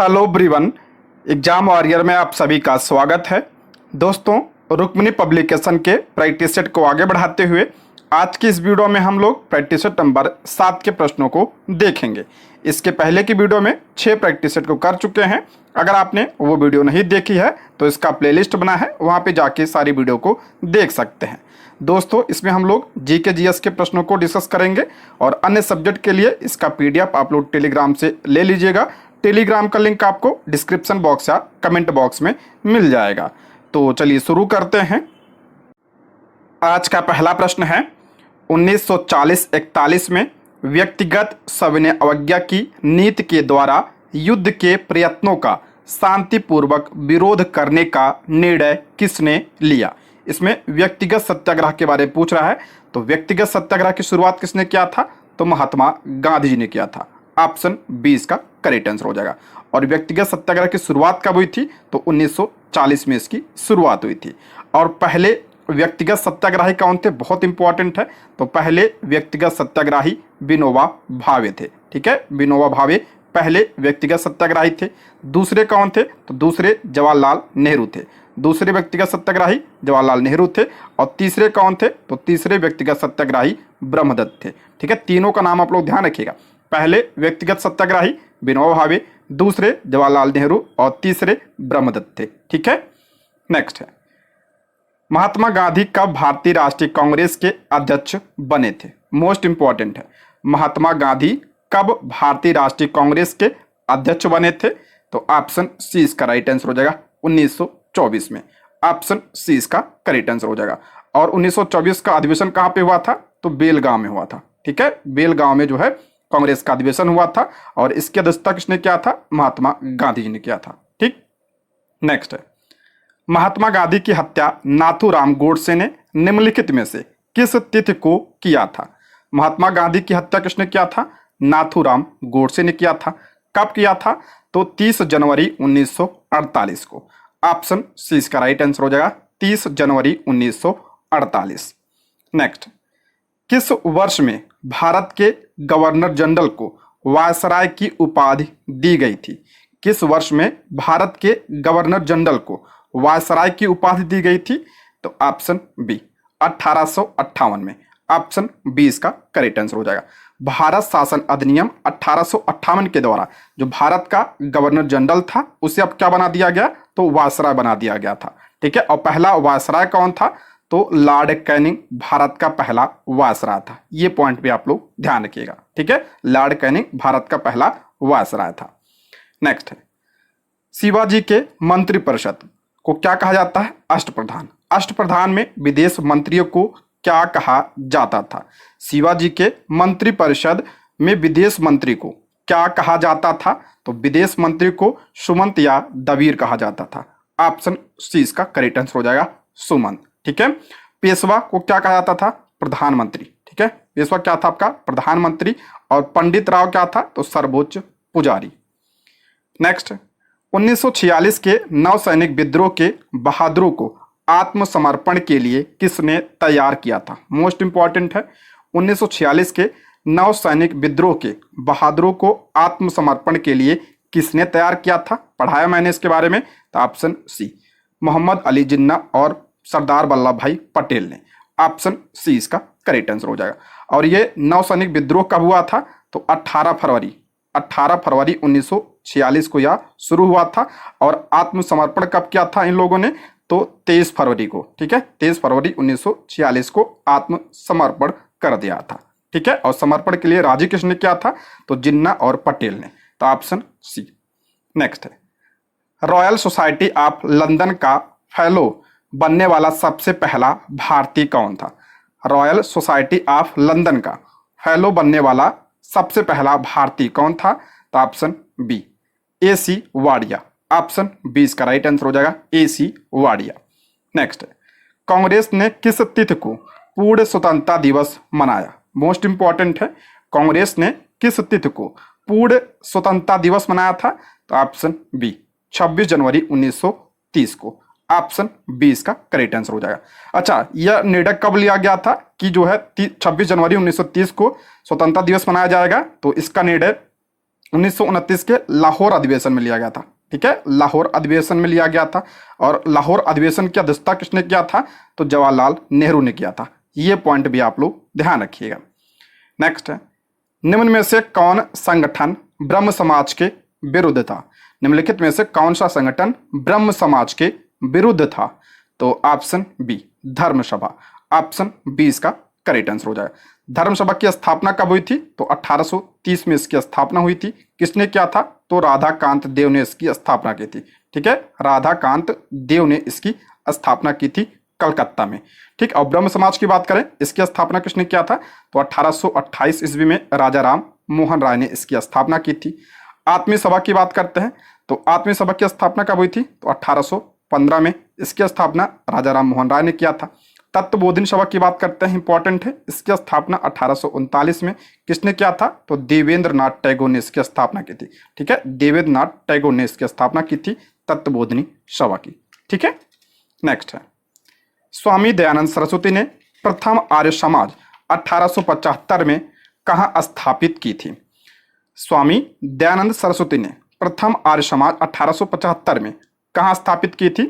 Hello everyone, exam warrior में आप सभी का स्वागत है। दोस्तों, रुक्मिणी पब्लिकेशन के प्रैक्टिस सेट को आगे बढ़ाते हुए आज की इस वीडियो में हम लोग प्रैक्टिस सेट नंबर 7 के प्रश्नों को देखेंगे। इसके पहले की वीडियो में 6 प्रैक्टिस सेट को कर चुके हैं। अगर आपने वो वीडियो नहीं देखी है तो इसका प्लेलिस्ट बना है, वहाँ पे जाके सारी वीडियो को देख सकते हैं। दोस्तों, इसमें हम लोग जीके जीएस के प्रश्नों को डिस्कस करेंगे और अन्य सब्जेक्ट के लिए इसका पीडीएफ आप लोग टेलीग्राम से ले लीजिएगा। टेलीग्राम का लिंक आपको डिस्क्रिप्शन बॉक्स या कमेंट बॉक्स में मिल जाएगा। तो चलिए शुरू करते हैं। आज का पहला प्रश्न है, 1940-41 में व्यक्तिगत सविनय अवज्ञा की नीति के द्वारा युद्ध के प्रयत्नों का शांतिपूर्वक विरोध करने का निर्णय किसने लिया। इसमें व्यक्तिगत सत्याग्रह के बारे में पूछ रहा है। तो व्यक्तिगत सत्याग्रह की शुरुआत किसने किया था? तो महात्मा गांधी जी ने किया था। ऑप्शन 20 का करेक्ट आंसर हो जाएगा। और व्यक्तिगत सत्याग्रह की शुरुआत कब हुई थी? तो 1940 में इसकी शुरुआत हुई थी। और पहले व्यक्तिगत सत्याग्राही कौन थे? बहुत इंपॉर्टेंट है। तो पहले व्यक्तिगत सत्याग्राही विनोबा भावे थे। ठीक है, विनोबा भावे पहले व्यक्तिगत सत्याग्राही थे। दूसरे कौन थे? तो दूसरे जवाहरलाल नेहरू थे। दूसरे व्यक्तिगत सत्याग्राही जवाहरलाल नेहरू थे। और तीसरे कौन थे? तो तीसरे व्यक्तिगत सत्याग्राही ब्रह्मदत्त थे। ठीक है, तीनों का नाम आप लोग ध्यान रखिएगा। पहले व्यक्तिगत सत्याग्राही विनोबा भावे, दूसरे जवाहरलाल नेहरू और तीसरे ब्रह्मदत्त थे। ठीक है, नेक्स्ट है, महात्मा गांधी कब भारतीय राष्ट्रीय कांग्रेस के अध्यक्ष बने थे? मोस्ट इंपॉर्टेंट है। महात्मा गांधी कब भारतीय राष्ट्रीय कांग्रेस के अध्यक्ष बने थे? तो ऑप्शन सी इसका राइट आंसर हो जाएगा, 1924 में। ऑप्शन सी इसका करेक्ट आंसर हो जाएगा। और 1924 का अधिवेशन कहाँ पे हुआ था? तो बेलगांव में हुआ था। ठीक है, बेलगांव में जो है कांग्रेस का अधिवेशन हुआ था और इसकी अध्यक्षता किसने किया था? महात्मा गांधी जी ने किया था। ठीक, नेक्स्ट है, महात्मा गांधी की हत्या नाथूराम गोडसे ने निम्नलिखित में से किस तिथि को किया था? महात्मा गांधी की हत्या किसने किया था? नाथूराम गोडसे ने किया था। कब किया था? तो 30 जनवरी 1948 को। ऑप्शन सी इसका राइट आंसर हो जाएगा, 30 जनवरी 1948। नेक्स्ट, किस वर्ष में भारत के गवर्नर जनरल को वायसराय की उपाधि दी गई थी? किस वर्ष में भारत के गवर्नर जनरल को वायसराय की उपाधि दी गई थी? तो ऑप्शन बी 1858 में। ऑप्शन बी इसका करेक्ट आंसर हो जाएगा। भारत शासन अधिनियम 1858 के द्वारा जो भारत का गवर्नर जनरल था उसे अब क्या बना दिया गया? तो वायसराय बना दिया गया था। ठीक है, और पहला वायसराय कौन था? तो लॉर्ड कैनिंग भारत का पहला वायसराय था। ये पॉइंट भी आप लोग ध्यान रखिएगा। ठीक है, लॉर्ड कैनिंग भारत का पहला वायसराय था। नेक्स्ट है, शिवाजी के मंत्रिपरिषद को क्या कहा जाता है? अष्टप्रधान। अष्टप्रधान में विदेश मंत्रियों को क्या कहा जाता था? शिवाजी के मंत्रिपरिषद में विदेश मंत्री को क्या कहा जाता था? तो विदेश मंत्री को सुमंत या दवीर कहा जाता था। ऑप्शन सी इसका करेक्ट आंसर हो जाएगा, सुमंत। ठीक है, पेशवा को क्या कहा जाता था? प्रधानमंत्री। ठीक है, पेशवा क्या था आपका? प्रधानमंत्री। और पंडित राव क्या था? तो सर्वोच्च पुजारी। नेक्स्ट, 1946 के नवसैनिक विद्रोह के बहादुरों को आत्मसमर्पण के लिए किसने तैयार किया था? मोस्ट इंपॉर्टेंट है। 1946 के नवसैनिक विद्रोह के बहादुरों को आत्मसमर्पण के लिए किसने तैयार किया था? पढ़ाया मैंने इसके बारे में। तो ऑप्शन सी मोहम्मद अली जिन्ना और सरदार वल्लभ भाई पटेल ने। ऑप्शन सी इसका करेक्ट आंसर हो जाएगा। और ये नवसैनिक विद्रोह कब हुआ था? तो 18 फरवरी 1946 को यह शुरू हुआ था। और आत्मसमर्पण कब किया था इन लोगों ने? तो 23 फरवरी को। ठीक है, 23 फरवरी 1946 को आत्मसमर्पण कर दिया था। ठीक है, और समर्पण के लिए राजी किसने किया था? तो जिन्ना और पटेल ने। तो ऑप्शन सी। नेक्स्ट है, रॉयल सोसाइटी ऑफ लंदन का फेलो बनने वाला सबसे पहला भारतीय कौन था? रॉयल सोसाइटी ऑफ लंदन का फेलो बनने वाला सबसे पहला भारतीय कौन था? तो option B AC Wadia. Option B इसका राइट आंसर हो जाएगा, AC वाडिया। नेक्स्ट, कांग्रेस ने किस तिथि को पूर्ण स्वतंत्रता दिवस मनाया? मोस्ट इंपॉर्टेंट है। कांग्रेस ने किस तिथि को पूर्ण स्वतंत्रता दिवस मनाया था? तो ऑप्शन बी 26 जनवरी 1930 को। ऑप्शन बी इसका करेक्ट आंसर हो जाएगा। अच्छा, यह निर्णय कब लिया गया था कि जो है 26 जनवरी 1930 को स्वतंत्रता दिवस मनाया जाएगा? तो इसका निर्णय 1929 के लाहौर अधिवेशन में लिया गया था। ठीक है, लाहौर अधिवेशन में लिया गया था। और लाहौर अधिवेशन की अध्यक्षता किसने किया था? तो जवाहरलाल नेहरू ने किया था। ये पॉइंट भी आप लोग ध्यान रखिएगा। नेक्स्ट है, निम्न में से कौन संगठन ब्रह्म समाज के विरुद्ध था? निम्नलिखित में से कौन सा संगठन ब्रह्म समाज के विरुद्ध था? तो ऑप्शन बी धर्म सभा। ऑप्शन बी इसका करेक्ट आंसर हो जाएगा। धर्म सभा की स्थापना कब हुई थी? तो 1830 में इसकी स्थापना हुई थी। किसने किया था? तो राधाकांत देव ने इसकी स्थापना की थी। ठीक है, राधाकांत देव ने इसकी स्थापना की थी कलकत्ता में। ठीक, और ब्रह्म समाज की बात करें, इसकी स्थापना किसने किया था? तो 1828 ईस्वी में राजा राम मोहन राय ने इसकी स्थापना की थी। आत्मीय सभा की बात करते हैं, तो आत्मीय सभा की स्थापना कब हुई थी? तो 1815 में इसकी स्थापना राजा राम मोहन राय ने किया था। तत्वबोधिनी सभा की बात करते हैं, इंपॉर्टेंट है, इसकी स्थापना 1839 में किसने किया था? तो देवेंद्र नाथ टैगोर ने इसकी स्थापना की थी। ठीक है, देवेंद्र नाथ टैगोर ने इसकी स्थापना की थी तत्वबोधिनी सभा की। ठीक है, नेक्स्ट है, स्वामी दयानंद सरस्वती ने प्रथम आर्य समाज 1875 में कहाँ स्थापित की थी? स्वामी दयानंद सरस्वती ने प्रथम आर्य समाज 1875 में कहाँ स्थापित की थी?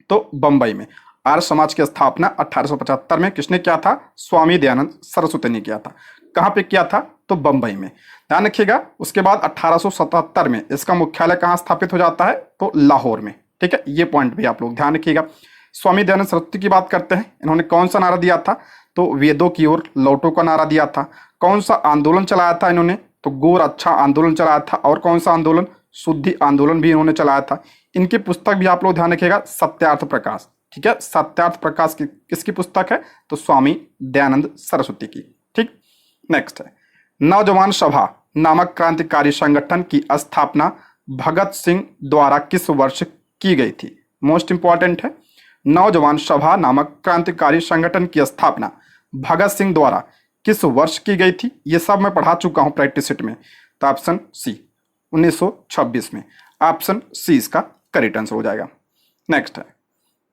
तो बंबई में। आर्य समाज की स्थापना 1875 में किसने किया था? स्वामी दयानंद सरस्वती ने किया था। कहाँ पे किया था? तो बंबई में। ध्यान रखिएगा। उसके बाद 1877 में इसका मुख्यालय कहाँ स्थापित हो जाता है? तो लाहौर में। ठीक है, ये पॉइंट भी आप लोग ध्यान रखिएगा। स्वामी दयानंद सरस्वती की बात करते हैं, इन्होंने कौन सा नारा दिया था? तो वेदों की ओर लौटो का नारा दिया था। कौन सा आंदोलन चलाया था इन्होंने? तो गोर अच्छा आंदोलन चलाया था। और कौन सा आंदोलन? शुद्धि आंदोलन भी इन्होंने चलाया था। इनकी पुस्तक भी आप लोग ध्यान रखिएगा, सत्यार्थ प्रकाश। ठीक है, सत्यार्थ प्रकाश की किसकी पुस्तक है? तो स्वामी दयानंद सरस्वती की। ठीक, नेक्स्ट है, नौजवान सभा नामक क्रांतिकारी संगठन की स्थापना भगत सिंह द्वारा किस वर्ष की गई थी? मोस्ट इंपॉर्टेंट है, नौजवान सभा नामक क्रांतिकारी संगठन की स्थापना भगत सिंह द्वारा किस वर्ष की गई थी? ये सब मैं पढ़ा चुका हूं प्रैक्टिस सेट में। तो ऑप्शन सी 1926 में। ऑप्शन सी इसका करेक्ट आंसर हो जाएगा। नेक्स्ट है,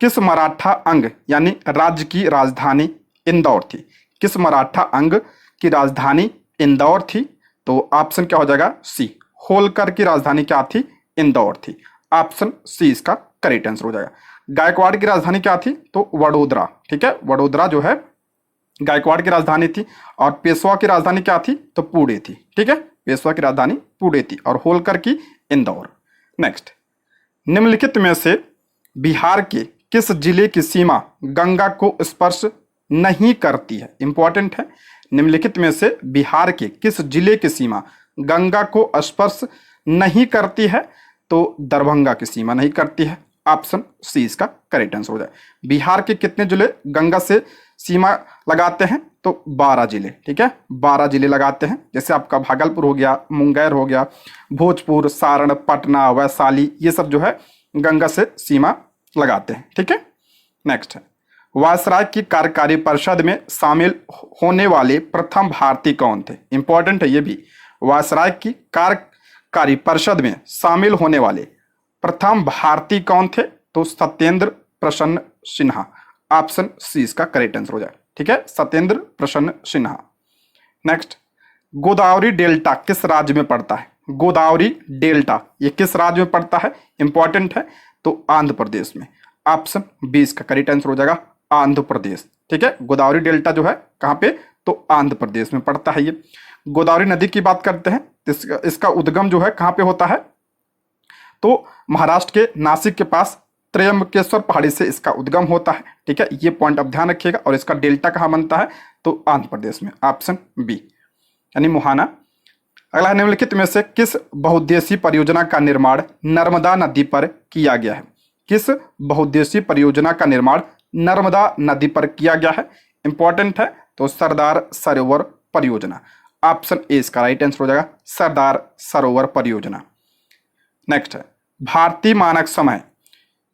किस मराठा अंग यानी राज्य की राजधानी इंदौर थी? किस मराठा अंग की राजधानी इंदौर थी? तो ऑप्शन क्या हो जाएगा? सी होलकर की राजधानी क्या थी? इंदौर थी। ऑप्शन सी इसका करेक्ट आंसर हो जाएगा। गायकवाड़ की राजधानी क्या थी? तो वडोदरा। ठीक है, वडोदरा जो है गायकवाड़ की राजधानी थी। और पेशवा की राजधानी क्या थी? तो पुणे थी। ठीक है, पेशवा की राजधानी पुणे थी और होलकर की इंदौर। नेक्स्ट, निम्नलिखित में से बिहार के किस जिले की सीमा गंगा को स्पर्श नहीं करती है? इंपॉर्टेंट है, निम्नलिखित में से बिहार के किस जिले की सीमा गंगा को स्पर्श नहीं करती है? तो दरभंगा की सीमा नहीं करती है। ऑप्शन सी इसका करेक्ट आंसर हो जाए। बिहार के कितने जिले गंगा से सीमा लगाते हैं? तो 12 जिले। ठीक है, 12 जिले लगाते हैं। जैसे आपका भागलपुर हो गया, मुंगेर हो गया, भोजपुर, सारण, पटना, वैशाली, ये सब जो है गंगा से सीमा लगाते हैं। ठीक है, नेक्स्ट है, वायसराय की कार्यकारी परिषद में शामिल होने वाले प्रथम भारतीय कौन थे? इंपॉर्टेंट है ये भी। वायसराय की कार्यकारी परिषद में शामिल होने वाले प्रथम भारतीय कौन थे? तो सत्येंद्र प्रसन्न सिन्हा। ऑप्शन सी इसका करेक्ट आंसर हो जाए। ठीक है, सत्येंद्र प्रसन्न सिन्हा। नेक्स्ट, गोदावरी डेल्टा किस राज्य में पड़ता है? गोदावरी डेल्टा ये किस राज्य में पड़ता है? इंपॉर्टेंट है, तो आंध्र प्रदेश में। ऑप्शन बी इसका करेक्ट आंसर हो जाएगा, आंध्र प्रदेश। ठीक है, गोदावरी डेल्टा जो है कहां पे? तो आंध्र प्रदेश में पड़ता है ये। गोदावरी नदी की बात करते हैं, इसका उद्गम जो है कहां पे होता है? तो महाराष्ट्र के नासिक के पास त्र्यंबकेश्वर पहाड़ी से इसका उद्गम होता है। ठीक है, ये पॉइंट आप ध्यान रखिएगा। और इसका डेल्टा कहां बनता है? तो आंध्र प्रदेश में। ऑप्शन बी यानी मुहाना। अगला, निम्नलिखित में से किस बहुउद्देशीय परियोजना का निर्माण नर्मदा नदी पर किया गया है? किस बहुउद्देशीय परियोजना का निर्माण नर्मदा नदी पर किया गया है? इंपॉर्टेंट है, तो सरदार सरोवर परियोजना। ऑप्शन ए इसका राइट आंसर हो जाएगा, सरदार सरोवर परियोजना। नेक्स्ट है, भारतीय मानक समय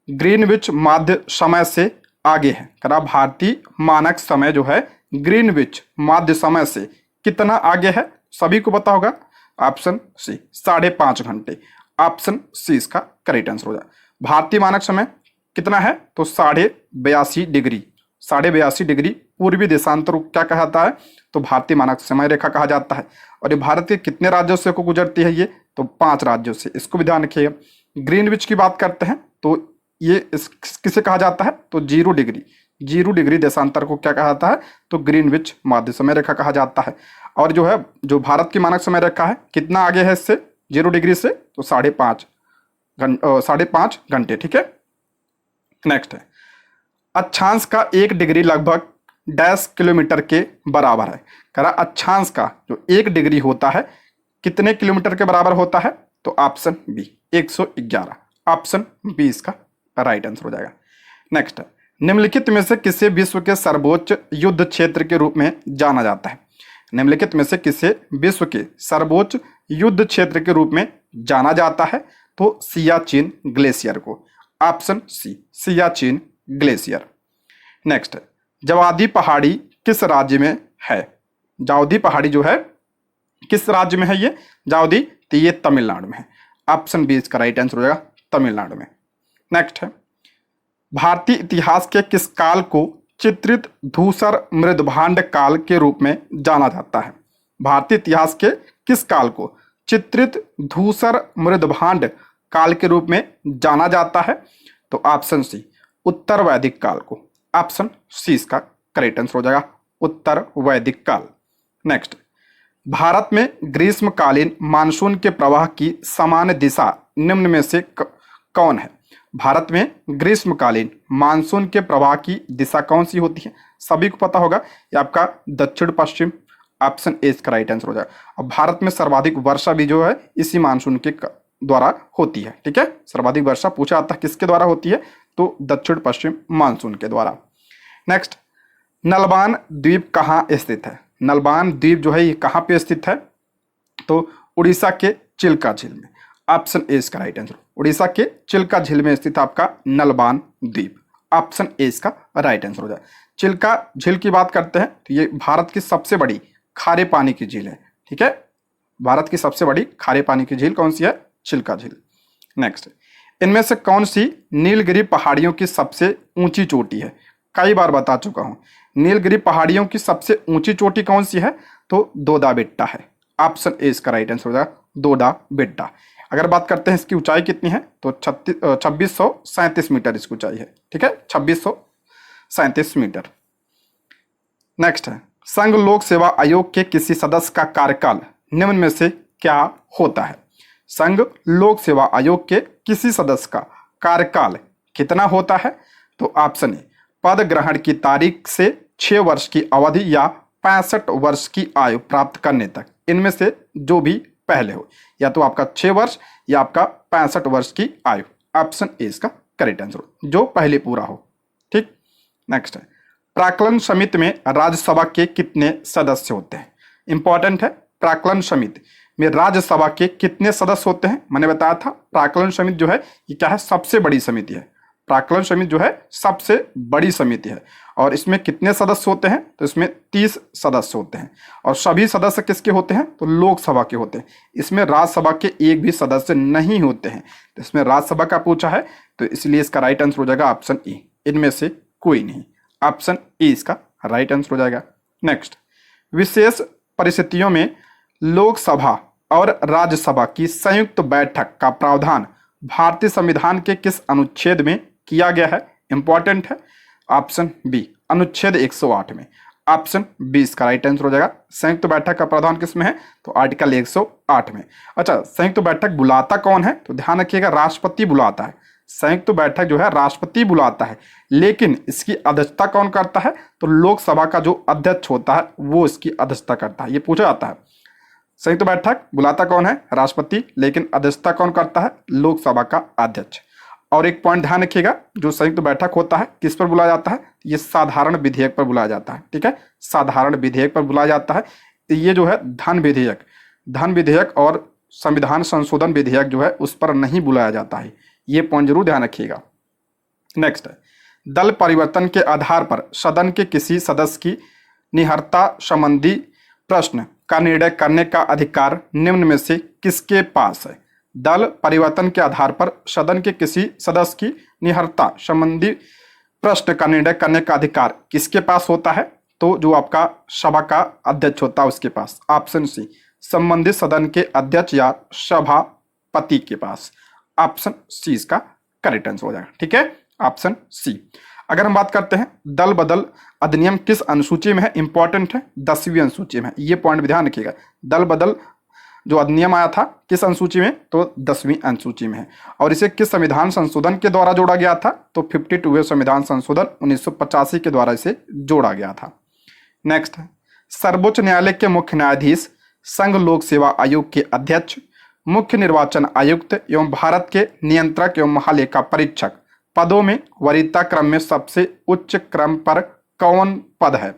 ग्रीनविच माध्य समय से आगे है। करा भारतीय मानक समय जो है ग्रीनविच माध्य समय से कितना आगे है? सभी को पता होगा। ऑप्शन सी 5.5 घंटे। ऑप्शन सी इसका करेक्ट आंसर हो जाए। भारतीय मानक समय कितना है? तो 82.5 डिग्री 82.5 डिग्री पूर्वी देशांतर को क्या कहा जाता है? तो भारतीय मानक समय रेखा कहा जाता है। और ये भारत के कितने राज्यों से को गुजरती है? ये तो 5 राज्यों से, इसको भी ध्यान रखिएगा। ग्रीनविच की बात करते हैं तो ये किसे कहा जाता है? तो 0 डिग्री देशांतर को क्या कहा जाता है? तो ग्रीनविच माध्य समय रेखा कहा जाता है। और जो है, जो भारत की मानक समय रेखा है, कितना आगे है इससे 0 डिग्री से? तो 5.5 घंटे। ठीक है, नेक्स्ट है, अक्षांश का 1 डिग्री लगभग डैश किलोमीटर के बराबर है। कह रहा अक्षांश का जो 1 डिग्री होता है कितने किलोमीटर के बराबर होता है? तो ऑप्शन बी 111। ऑप्शन बी इसका राइट आंसर हो जाएगा। नेक्स्ट है, निम्नलिखित में से किसे विश्व के सर्वोच्च युद्ध क्षेत्र के रूप में जाना जाता है? निम्नलिखित में से किसे विश्व के सर्वोच्च युद्ध क्षेत्र के रूप में जाना जाता है? तो सियाचिन ग्लेशियर को। Option C Siachen glacier. Next है, जावदी पहाड़ी किस राज्य में है? जावदी पहाड़ी जो है किस राज्य में है? ये जावदी, तो ये तमिलनाडु में है। ऑप्शन बी इसका राइट आंसर हो जाएगा, तमिलनाडु में। नेक्स्ट है, भारतीय इतिहास के किस काल को चित्रित धूसर मृदभांड काल के रूप में जाना जाता है? भारतीय इतिहास के किस काल को चित्रित धूसर मृदभांड काल के रूप में जाना जाता है? तो ऑप्शन सी उत्तर वैदिक काल को। ऑप्शन सी इसका करेक्ट आंसर हो जाएगा, उत्तर वैदिक काल। नेक्स्ट, भारत में ग्रीष्मकालीन मानसून के प्रवाह की सामान्य दिशा निम्न में से कौन है? भारत में ग्रीष्मकालीन मानसून के प्रवाह की दिशा कौन सी होती है? सभी को पता होगा, ये आपका दक्षिण पश्चिम। ऑप्शन ए इसका राइट आंसर हो जाएगा। अब भारत में सर्वाधिक वर्षा भी जो है इसी मानसून के द्वारा होती है। ठीक है, सर्वाधिक वर्षा पूछा जाता है किसके द्वारा होती है? तो दक्षिण पश्चिम मानसून के द्वारा। नेक्स्ट, नलबान द्वीप कहाँ स्थित है? नलबान द्वीप जो है ये कहाँ पे स्थित है? तो उड़ीसा के चिल्का झील में। ऑप्शन ए इसका राइट आंसर, उड़ीसा के चिल्का झील में स्थित आपका नलबान द्वीप। ऑप्शन ए इसका राइट आंसर हो जाए। चिल्का झील की बात करते हैं तो ये भारत की सबसे बड़ी खारे पानी की झील है। ठीक है, भारत की सबसे बड़ी खारे पानी की झील कौन सी है? चिल्का झील। नेक्स्ट, इनमें से कौन सी नीलगिरी पहाड़ियों की सबसे ऊंची चोटी है? कई बार बता चुका हूं, नीलगिरी पहाड़ियों की सबसे ऊंची चोटी कौन सी है? तो दोदा बेट्टा है। ऑप्शन ए इसका राइट आंसर हो जाएगा, दोदा बेट्टा। अगर बात करते हैं इसकी ऊंचाई कितनी है तो 2637 मीटर इसकी ऊंचाई है। ठीक है, 2637 मीटर। नेक्स्ट है, संघ लोक सेवा आयोग के किसी सदस्य का कार्यकाल निम्न में से क्या होता है? संघ लोक सेवा आयोग के किसी सदस्य का कार्यकाल कितना होता है? तो ऑप्शन ए पद ग्रहण की तारीख से 6 वर्ष की अवधि या 65 वर्ष की आयु प्राप्त करने तक, इनमें से जो भी पहले हो, या तो आपका 6 वर्ष या आपका 65 वर्ष की आयु। ऑप्शन ए इसका करेक्ट आंसर, जो पहले पूरा हो। ठीक, नेक्स्ट है, प्राक्कलन समिति में राज्यसभा के कितने सदस्य होते हैं? इंपॉर्टेंट है, प्राक्कलन समिति में राज्यसभा के कितने सदस्य होते हैं? मैंने बताया था प्राक्कलन समिति जो है ये क्या है? सबसे बड़ी समिति है। प्राक्कलन समिति जो है सबसे बड़ी समिति है। और इसमें कितने सदस्य होते हैं? तो इसमें 30 सदस्य होते हैं। और सभी सदस्य किसके होते हैं? तो लोकसभा के होते हैं। इसमें राज्यसभा के एक भी सदस्य नहीं होते हैं। तो इसमें राज्यसभा का पूछा है तो इसलिए इसका राइट आंसर हो जाएगा ऑप्शन ए, इनमें से कोई नहीं। ऑप्शन ए इसका राइट आंसर हो जाएगा। नेक्स्ट, विशेष परिस्थितियों में लोकसभा और राज्यसभा की संयुक्त बैठक का प्रावधान भारतीय संविधान के किस अनुच्छेद में किया गया है? इंपॉर्टेंट है, ऑप्शन बी अनुच्छेद 108 में। ऑप्शन बी इसका राइट आंसर हो जाएगा। संयुक्त बैठक का प्रावधान किस में है? तो आर्टिकल 108 में। अच्छा, संयुक्त बैठक बुलाता कौन है? तो ध्यान रखिएगा, राष्ट्रपति बुलाता है। संयुक्त बैठक जो है राष्ट्रपति बुलाता है, लेकिन इसकी अध्यक्षता कौन करता है? तो लोकसभा का जो अध्यक्ष होता है वो इसकी अध्यक्षता करता है। ये पूछा जाता है, संयुक्त बैठक बुलाता कौन है? राष्ट्रपति, लेकिन अध्यक्षता कौन करता है? लोकसभा का अध्यक्ष। और एक पॉइंट ध्यान रखिएगा, जो संयुक्त बैठक होता है किस पर बुलाया जाता है? ये साधारण विधेयक पर बुलाया जाता है। ठीक है, साधारण विधेयक पर बुलाया जाता है। ये जो है धन विधेयक और संविधान संशोधन विधेयक जो है उस पर नहीं बुलाया जाता है। ये पॉइंट जरूर ध्यान रखिएगा। नेक्स्ट है, दल परिवर्तन के आधार पर सदन के किसी सदस्य की निहरता संबंधी प्रश्न का निर्णय करने का अधिकार निम्न में से किसके पास है? दल परिवर्तन के आधार पर सदन के किसी सदस्य की निहरता संबंधी प्रश्न का निर्णय करने का अधिकार किसके पास होता है? तो जो आपका सभा का अध्यक्ष होता है उसके पास। ऑप्शन सी, संबंधित सदन के अध्यक्ष या सभापति के पास। ऑप्शन सी इसका करेक्ट आंसर हो जाएगा। ठीक है, ऑप्शन सी। अगर हम बात करते हैं दल बदल अधिनियम किस अनुसूची में है, इंपॉर्टेंट है, 10वीं अनुसूची में है। ये पॉइंट भी ध्यान रखिएगा। दल बदल जो अधिनियम आया था किस अनुसूची में, तो 10वीं अनुसूची में है। और इसे किस संविधान संशोधन के द्वारा जोड़ा गया था, तो 52वें संविधान संशोधन 1985 के द्वारा इसे जोड़ा गया था। नेक्स्ट है, सर्वोच्च न्यायालय के मुख्य न्यायाधीश, संघ लोक सेवा आयोग के अध्यक्ष, मुख्य निर्वाचन आयुक्त एवं भारत के नियंत्रक एवं महालेखा परीक्षक पदों में वरीयता क्रम में सबसे उच्च क्रम पर कौन पद है?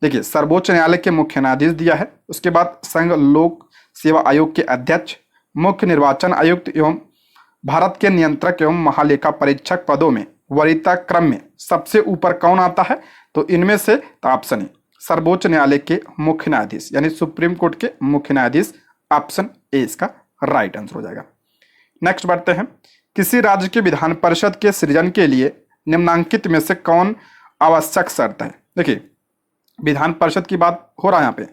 देखिए, सर्वोच्च न्यायालय के मुख्य न्यायाधीश दिया है, उसके बाद संघ लोक सेवा आयोग के अध्यक्ष, मुख्य निर्वाचन आयुक्त एवं भारत के नियंत्रक एवं महालेखा परीक्षक पदों में वरीयता क्रम में सबसे ऊपर कौन आता है? तो इनमें से ऑप्शन ए, सर्वोच्च न्यायालय के मुख्य न्यायाधीश यानी सुप्रीम कोर्ट के मुख्य न्यायाधीश। ऑप्शन ए इसका राइट आंसर हो जाएगा। नेक्स्ट बढ़ते हैं, किसी राज्य के विधान परिषद के सृजन के लिए निम्नांकित में से कौन आवश्यक शर्त है? देखिए, विधान परिषद की बात हो रहा है यहाँ पे।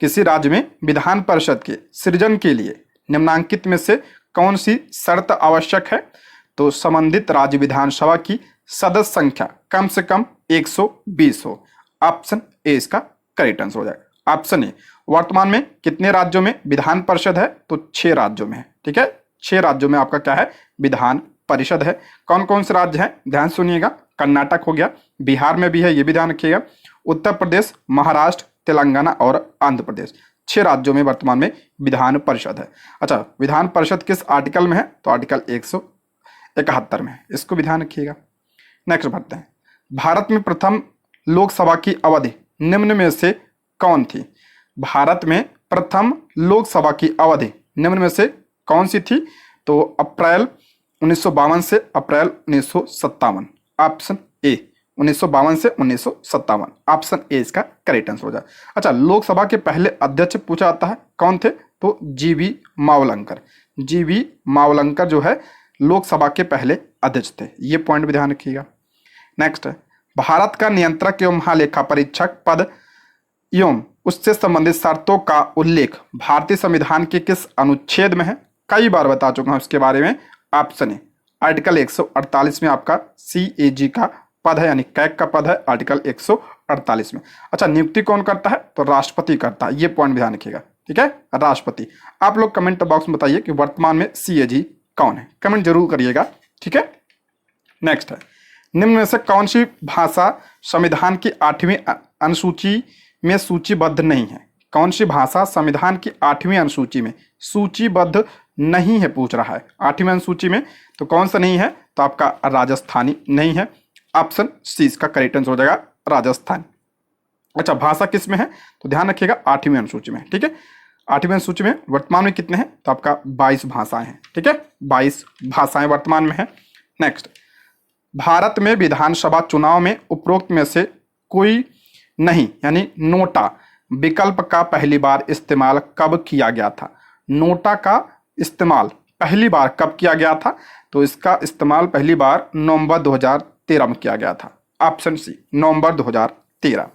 किसी राज्य में विधान परिषद के सृजन के लिए निम्नांकित में से कौन सी शर्त आवश्यक है? तो संबंधित राज्य विधानसभा की सदस्य संख्या कम से कम 120 हो। ऑप्शन ए इसका करेक्ट आंसर हो जाएगा। ऑप्शन ए, वर्तमान में कितने राज्यों में विधान परिषद है? तो 6 राज्यों में है। ठीक है, 6 राज्यों में आपका क्या है? विधान परिषद है। कौन कौन से राज्य हैं? ध्यान सुनिएगा, कर्नाटक हो गया, बिहार में भी है, ये भी ध्यान रखिएगा, उत्तर प्रदेश, महाराष्ट्र, तेलंगाना और आंध्र प्रदेश। 6 राज्यों में वर्तमान में विधान परिषद है। अच्छा, विधान परिषद किस आर्टिकल में है? तो आर्टिकल 171 में है, इसको भी ध्यान रखिएगा। नेक्स्ट बढ़ते हैं, भारत में प्रथम लोकसभा की अवधि निम्न में से कौन थी? भारत में प्रथम लोकसभा की अवधि निम्न में से कौन सी थी? तो अप्रैल 1952 से अप्रैल 1957। ऑप्शन ए, 1952 से 1957। ऑप्शन ए इसका करेक्ट आंसर हो जाए। अच्छा, लोकसभा के पहले अध्यक्ष पूछा जाता है, कौन थे? तो जीवी मावलंकर। जीवी मावलंकर जो है लोकसभा के पहले अध्यक्ष थे, ये पॉइंट भी ध्यान रखिएगा। नेक्स्ट है, भारत का नियंत्रक एवं महालेखा परीक्षक पद एवं उससे संबंधित शर्तों का उल्लेख भारतीय संविधान के किस अनुच्छेद में है? कई बार बता चुका हूं इसके बारे में। ऑप्शन ए, आर्टिकल 148 में आपका CAG का पद है, यानी कैग का पद है आर्टिकल 148 में। अच्छा, नियुक्ति कौन करता है? तो राष्ट्रपति करता है, ये पॉइंट भी ध्यान रखिएगा। ठीक है, राष्ट्रपति। आप लोग कमेंट बॉक्स में बताइए कि वर्तमान में CAG कौन है, कमेंट जरूर करिएगा। ठीक है, नेक्स्ट है, निम्न में से कौन सी भाषा संविधान की 8वीं अनुसूची में सूचीबद्ध नहीं है? कौन सी भाषा संविधान की 8वीं अनुसूची में सूचीबद्ध नहीं है पूछ रहा है। 8वीं अनुसूची में तो कौन सा नहीं है? तो आपका राजस्थानी नहीं है। ऑप्शन सी इसका करेक्ट आंसर हो जाएगा, राजस्थान। अच्छा, भाषा किस में है? तो ध्यान रखिएगा 8वीं अनुसूची में। ठीक है, 8वीं अनुसूची में वर्तमान में कितने हैं? तो आपका 22 भाषाएं हैं। ठीक है, 22 भाषाएं वर्तमान में है। नेक्स्ट, भारत में विधानसभा चुनाव में उपरोक्त में से कोई नहीं यानी नोटा विकल्प का पहली बार इस्तेमाल कब किया गया था? नोटा का इस्तेमाल पहली बार कब किया गया था? तो इसका इस्तेमाल पहली बार नवंबर 2013 में किया गया था। ऑप्शन सी, नवंबर 2013।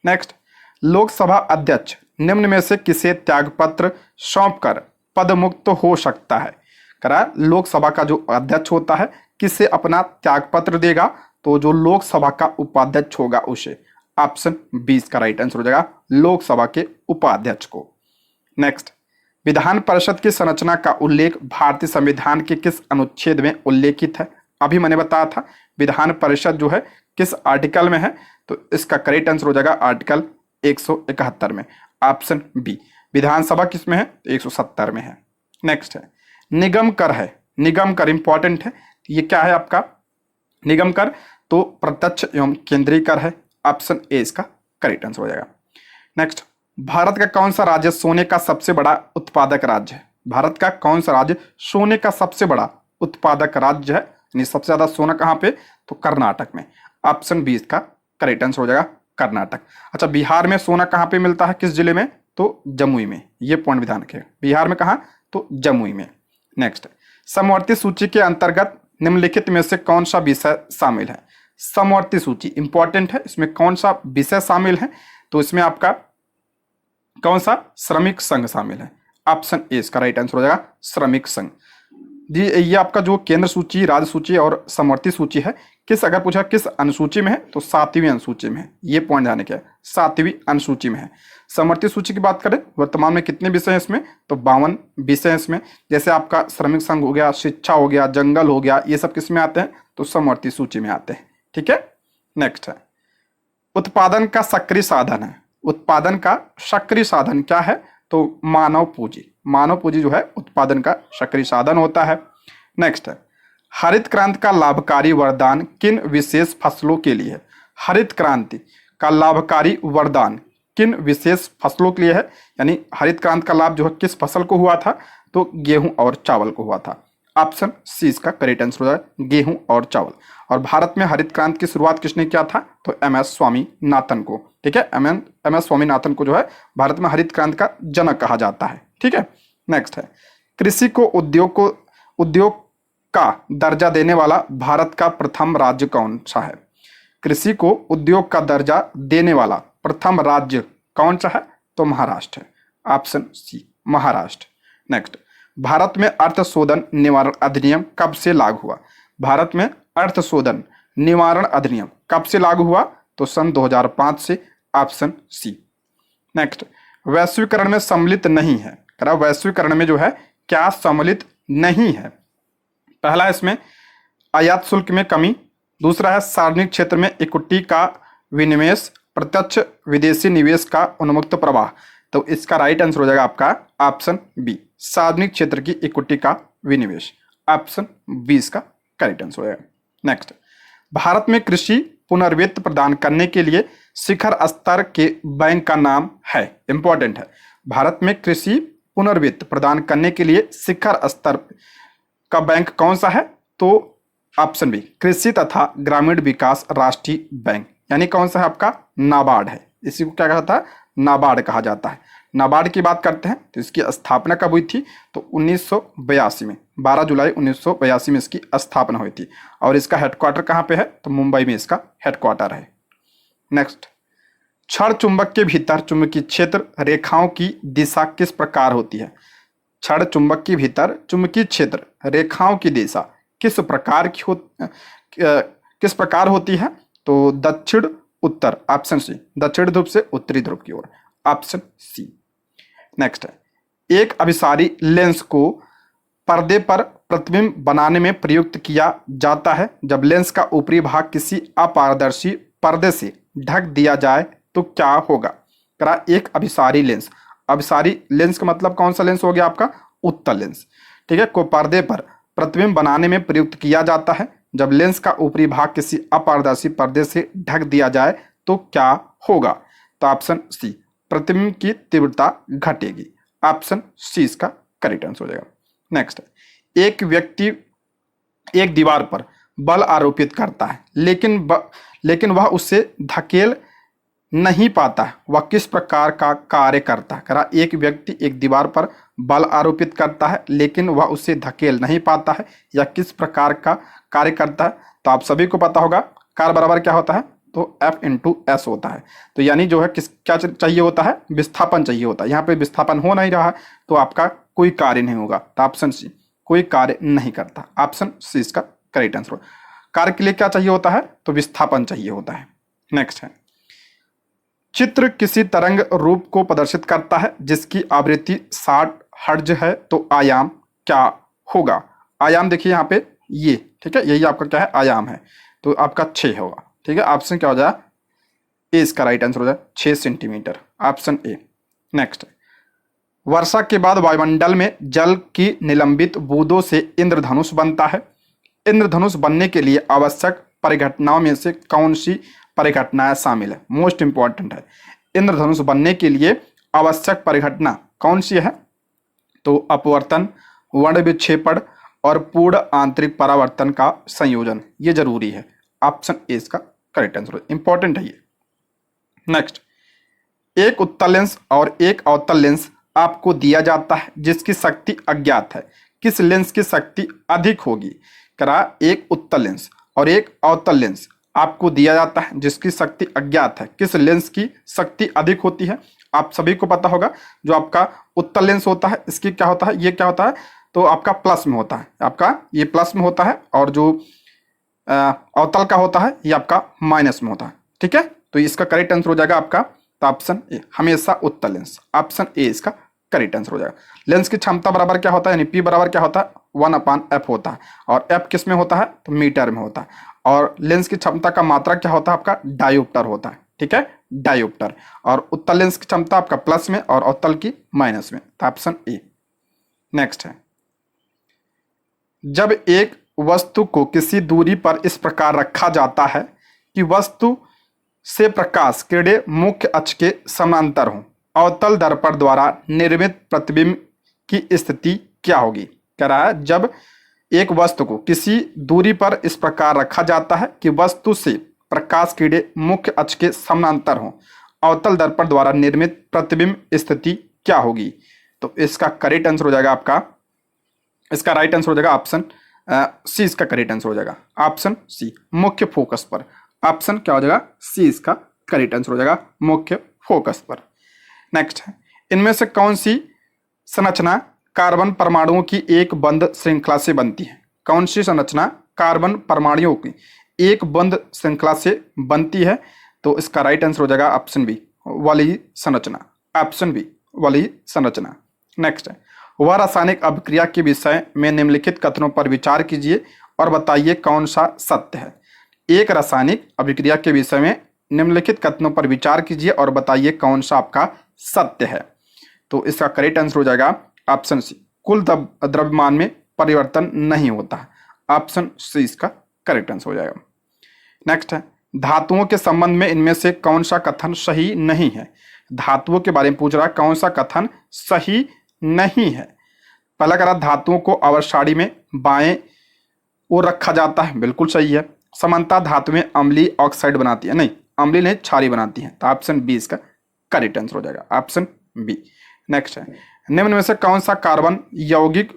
नेक्स्ट, लोकसभा अध्यक्ष निम्न में से किसे त्यागपत्र सौंपकर पदमुक्त हो सकता है? करा, लोकसभा का जो अध्यक्ष होता है किसे अपना त्यागपत्र देगा? तो जो लोकसभा का उपाध्यक्ष होगा उसे। ऑप्शन 20 का राइट आंसर हो जाएगा, लोकसभा के उपाध्यक्ष को। नेक्स्ट, विधान परिषद की संरचना का उल्लेख भारतीय संविधान के किस अनुच्छेद में उल्लेखित है? अभी मैंने बताया था विधान परिषद जो है किस आर्टिकल में है, तो इसका करेक्ट आंसर हो जाएगा आर्टिकल 171 में। ऑप्शन बी, विधानसभा किस में है? तो 170 में है। नेक्स्ट है, निगम कर है। निगम कर इंपॉर्टेंट है, ये क्या है आपका? निगम कर तो प्रत्यक्ष एवं केंद्रीय कर है। ऑप्शन ए इसका करेक्ट आंसर हो जाएगा। नेक्स्ट, भारत का कौन सा राज्य सोने का सबसे बड़ा उत्पादक राज्य है? भारत का कौन सा राज्य सोने का सबसे बड़ा उत्पादक राज्य है, यानी सबसे ज्यादा सोना कहां पे? तो कर्नाटक में। ऑप्शन बी इसका करेक्ट आंसर हो जाएगा, कर्नाटक। अच्छा, बिहार में सोना कहां पे मिलता है, किस जिले में? तो जमुई में। ये पॉइंट ध्यान रखिएगा, बिहार में कहां? तो जमुई में। नेक्स्ट, समवर्ती सूची के अंतर्गत निम्नलिखित में से कौन सा विषय शामिल है? समवर्ती सूची इंपॉर्टेंट है, इसमें कौन सा विषय शामिल है? तो इसमें आपका कौन सा श्रमिक संघ शामिल है? ऑप्शन ए इसका राइट आंसर हो जाएगा श्रमिक संघ। जी ये आपका जो केंद्र सूची, राज्य सूची और समवर्ती सूची है, किस अगर पूछा किस अनुसूची में है तो 7वीं अनुसूची में है। ये पॉइंट ध्यान रखिए, 7वीं अनुसूची में है। समवर्ती सूची की बात करें वर्तमान में कितने विषय हैं इसमें? तो 52 विषय हैं इसमें। जैसे आपका श्रमिक संघ हो गया, शिक्षा हो गया, जंगल हो गया, ये सब किस में आते हैं? तो समवर्ती सूची में आते हैं। ठीक है, नेक्स्ट है उत्पादन का सक्रिय साधन है। उत्पादन का सक्रिय साधन क्या है? तो मानव पूंजी। मानव पूंजी जो है उत्पादन का सक्रिय साधन होता है। नेक्स्ट है हरित क्रांति का लाभकारी वरदान किन विशेष फसलों के लिए है? हरित क्रांति का लाभकारी वरदान किन विशेष फसलों के लिए है? यानी हरित क्रांति का लाभ जो है किस फसल को हुआ था? तो गेहूं और चावल को हुआ था। ऑप्शन सी इसका करेक्ट आंसर हो जाएगा, गेहूं और चावल। और भारत में हरित क्रांति की शुरुआत किसने किया था? तो एम.एस. स्वामीनाथन को। ठीक है, एम.एस. स्वामीनाथन को जो है भारत में हरित क्रांति का जनक कहा जाता है। ठीक है, नेक्स्ट है कृषि को उद्योग का दर्जा देने वाला भारत का प्रथम राज्य कौन सा है? कृषि को उद्योग का दर्जा देने वाला प्रथम राज्य कौन सा है? तो महाराष्ट्र है। Option C Maharashtra. Next Bharat में अर्थ शोधन निवारण अधिनियम कब से लागू हुआ? भारत में अर्थ शोधन निवारण अधिनियम कब से लागू हुआ? तो सन 2005 से। Option C. नेक्स्ट वैश्वीकरण में सम्मिलित नहीं है। वैश्वीकरण में जो है क्या सम्मिलित नहीं है? पहला इसमें आयात शुल्क में कमी, दूसरा है सार्वजनिक क्षेत्र में इक्विटी का विनिवेश, प्रत्यक्ष विदेशी निवेश का उन्मुक्त प्रवाह। तो इसका राइट आंसर हो जाएगा आपका ऑप्शन बी, सार्वजनिक क्षेत्र की इक्विटी का विनिवेश। ऑप्शन बी इसका करेक्ट आंसर हो जाएगा। नेक्स्ट भारत में कृषि पुनर्वित्त प्रदान करने के लिए शिखर स्तर के बैंक का नाम है। इंपॉर्टेंट है, भारत में कृषि पुनर्वित्त प्रदान करने के लिए शिखर स्तर का बैंक कौन सा है? तो ऑप्शन बी कृषि तथा ग्रामीण विकास राष्ट्रीय बैंक, यानी कौन सा है आपका? नाबार्ड है। इसी को क्या कहता है? नाबार्ड कहा जाता है। नाबार्ड की बात करते हैं तो इसकी स्थापना कब हुई थी? तो 1982 में, 12 जुलाई 1982 में इसकी स्थापना हुई थी। और इसका हेडक्वार्टर कहाँ पे है? तो मुंबई में इसका हेडक्वार्टर है। नेक्स्ट क्षण चुंबक के भीतर चुंबकीय क्षेत्र रेखाओं की दिशा किस प्रकार होती है? क्षण चुंबक के भीतर चुंबकीय क्षेत्र रेखाओं की दिशा किस प्रकार होती है? तो दक्षिण उत्तर। ऑप्शन सी दक्षिण ध्रुव से उत्तरी ध्रुव की ओर। Option C. नेक्स्ट है एक अभिसारी लेंस को पर्दे पर प्रतिबिंब बनाने में प्रयुक्त किया जाता है जब लेंस का ऊपरी भाग किसी अपारदर्शी पर्दे से ढक दिया जाए तो क्या होगा? एक अभिसारी लेंस, अभिसारी लेंस का मतलब कौन सा लेंस हो गया आपका? उत्तल लेंस। ठीक है, को पर्दे पर प्रतिबिंब बनाने में प्रयुक्त किया जाता है जब लेंस का ऊपरी भाग किसी अपारदर्शी पर्दे से ढक दिया जाए तो क्या होगा? तो ऑप्शन सी प्रतिबिंब की तीव्रता घटेगी। ऑप्शन सी इसका करेक्ट आंसर हो जाएगा। नेक्स्ट एक व्यक्ति एक दीवार पर बल आरोपित करता है लेकिन वह उसे धकेल नहीं पाता, वह किस प्रकार का कार्य करता है? एक व्यक्ति एक दीवार पर बल आरोपित करता है लेकिन वह उसे धकेल नहीं पाता है या किस प्रकार का कार्य करता है? तो आप सभी को पता होगा कार्य बराबर क्या होता है? तो F इंटू एस होता है। तो यानी जो है क्या चाहिए होता है? विस्थापन चाहिए होता है। यहाँ पे विस्थापन हो नहीं रहा है तो आपका कोई कार्य नहीं होगा। तो ऑप्शन सी कोई कार्य नहीं करता। ऑप्शन सी इसका करेक्ट आंसर। कार्य के लिए क्या चाहिए होता है? तो विस्थापन चाहिए होता है। नेक्स्ट है चित्र किसी तरंग रूप को प्रदर्शित करता है जिसकी आवृत्ति 60 हर्ट्ज है तो आयाम क्या होगा? आयाम देखिए यहाँ पे ये, ठीक है, यही आपका क्या है? आयाम है। तो आपका 6 होगा। ठीक है, ऑप्शन क्या हो जाए? ए इसका राइट आंसर हो जाए 6 सेंटीमीटर। Option A. नेक्स्ट वर्षा के बाद वायुमंडल में जल की निलंबित बूंदों से इंद्रधनुष बनता है। इंद्रधनुष बनने के लिए आवश्यक परिघटनाओं में से कौन सी परिघटनाएं शामिल है? मोस्ट इंपॉर्टेंट है। इंद्रधनुष बनने के लिए आवश्यक परिघटना कौन सी है? तो अपवर्तन, वर्ण विक्षेपण और पूर्ण आंतरिक परावर्तन का संयोजन, ये जरूरी है। ऑप्शन ए इसका करेक्ट आंसर, इंपॉर्टेंट है ये। नेक्स्ट एक उत्तल लेंस और एक अवतल लेंस आपको दिया जाता है जिसकी शक्ति अज्ञात है, किस लेंस की शक्ति अधिक होगी? एक उत्तल लेंस और एक अवतल लेंस आपको दिया जाता है जिसकी शक्ति अज्ञात है, किस लेंस की शक्ति अधिक होती है? आप सभी को पता होगा जो आपका उत्तल लेंस होता है इसकी क्या होता है, ये क्या होता है, तो आपका प्लस में होता है, आपका ये प्लस में होता है, और जो अवतल का होता है ये आपका माइनस में होता है। ठीक है, तो इसका करेक्ट आंसर हो जाएगा आपका तो ऑप्शन ए, हमेशा उत्तल लेंस, ऑप्शन ए इसका करेक्ट आंसर हो जाएगा। लेंस की क्षमता बराबर क्या होता है, यानी पी बराबर क्या होता है, 1/f होता है, और एफ किस में होता है, तो मीटर में होता है। और लेंस की क्षमता का मात्रा क्या होता है, आपका डायोप्टर होता है। ठीक है, डायोप्टर। और उत्तल लेंस की क्षमता आपका प्लस में और अवतल की माइनस में, तो ऑप्शन ए। नेक्स्ट है, जब एक वस्तु को किसी दूरी पर इस प्रकार रखा जाता है कि वस्तु से प्रकाश किरणें मुख्य अक्ष के समांतर हों, अवतल दर्पण द्वारा निर्मित प्रतिबिंब की स्थिति क्या होगी? कह रहा है जब एक वस्तु को किसी दूरी पर इस प्रकार रखा जाता है कि वस्तु से प्रकाश किरणें मुख्य अक्ष के समांतर हों, अवतल दर्पण द्वारा निर्मित प्रतिबिंब स्थिति क्या होगी? तो इसका करेक्ट आंसर हो जाएगा आपका, इसका राइट आंसर हो जाएगा ऑप्शन सी, इसका करेक्ट आंसर हो जाएगा ऑप्शन सी, मुख्य फोकस पर। ऑप्शन क्या हो जाएगा, सी इसका करेक्ट आंसर हो जाएगा, मुख्य फोकस पर। नेक्स्ट है, इनमें से कौन सी संरचना कार्बन परमाणुओं की एक बंद श्रृंखला से बनती है? कौन सी संरचना कार्बन परमाणुओं की एक बंद श्रृंखला से बनती है? तो इसका राइट आंसर हो जाएगा ऑप्शन बी, वाली संरचना, ऑप्शन बी, वाली संरचना। नेक्स्ट है, वह रासायनिक अभिक्रिया के विषय में निम्नलिखित कथनों पर विचार कीजिए और बताइए कौन सा सत्य है। एक रासायनिक अभिक्रिया के विषय में निम्नलिखित कथनों पर विचार कीजिए और बताइए कौन सा आपका सत्य है। तो इसका करेक्ट आंसर हो जाएगा ऑप्शन सी, कुल द्रव्यमान में परिवर्तन नहीं होता है। ऑप्शन सी इसका करेक्ट आंसर हो जाएगा। नेक्स्ट है, धातुओं के संबंध में इनमें से कौन सा कथन सही नहीं है? धातुओं के बारे में पूछ रहा है, कौन सा कथन सही नहीं है? पहला कह रहा धातुओं को आवर्त में बाएं ओर रखा जाता है, बिल्कुल सही है। समानता धातु में अम्लीय ऑक्साइड बनाती है, नहीं अम्लीय नहीं क्षारीय बनाती है, तो ऑप्शन बी इसका करेक्ट आंसर हो जाएगा, ऑप्शन बी। नेक्स्ट है, निम्न में से कौन सा कार्बन यौगिक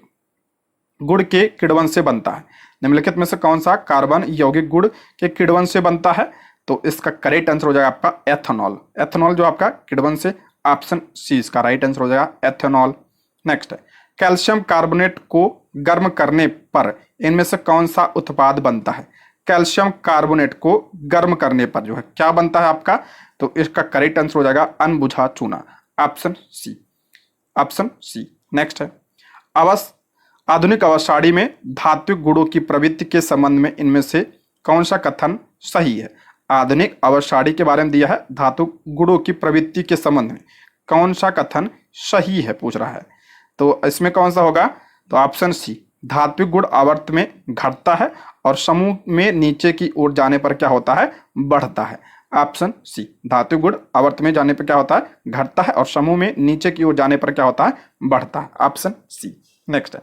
गुण के किण्वन से बनता है? निम्नलिखित में से कौन सा कार्बन यौगिक गुण के किण्वन से बनता है? तो इसका करेक्ट आंसर हो जाएगा आपका एथेनॉल। एथेनॉल जो आपका किण्वन से, ऑप्शन सी इसका राइट आंसर हो जाएगा एथेनॉल। नेक्स्ट है, कैल्शियम कार्बोनेट को गर्म करने पर इनमें से कौन सा उत्पाद बनता है? कैल्शियम कार्बोनेट को गर्म करने पर जो है क्या बनता है आपका? तो इसका करेक्ट आंसर हो जाएगा अनबुझा चूना, option C, option C. Next है, आधुनिक अवसादी में धात्विक गुणों की प्रवृत्ति के संबंध में इनमें से कौन सा कथन सही है? आधुनिक अवसादी के बारे में दिया है, धातु गुणों की प्रवृत्ति के संबंध में कौन सा कथन सही है पूछ रहा है। तो इसमें कौन सा होगा? तो ऑप्शन सी, धात्विक गुण आवर्त में घटता है और समूह में नीचे की ओर जाने पर क्या होता है? बढ़ता है। ऑप्शन सी, धात्विक गुण आवर्त में जाने पर क्या होता है? घटता है और समूह में नीचे की ओर जाने पर क्या होता है? बढ़ता है। Option C. नेक्स्ट है,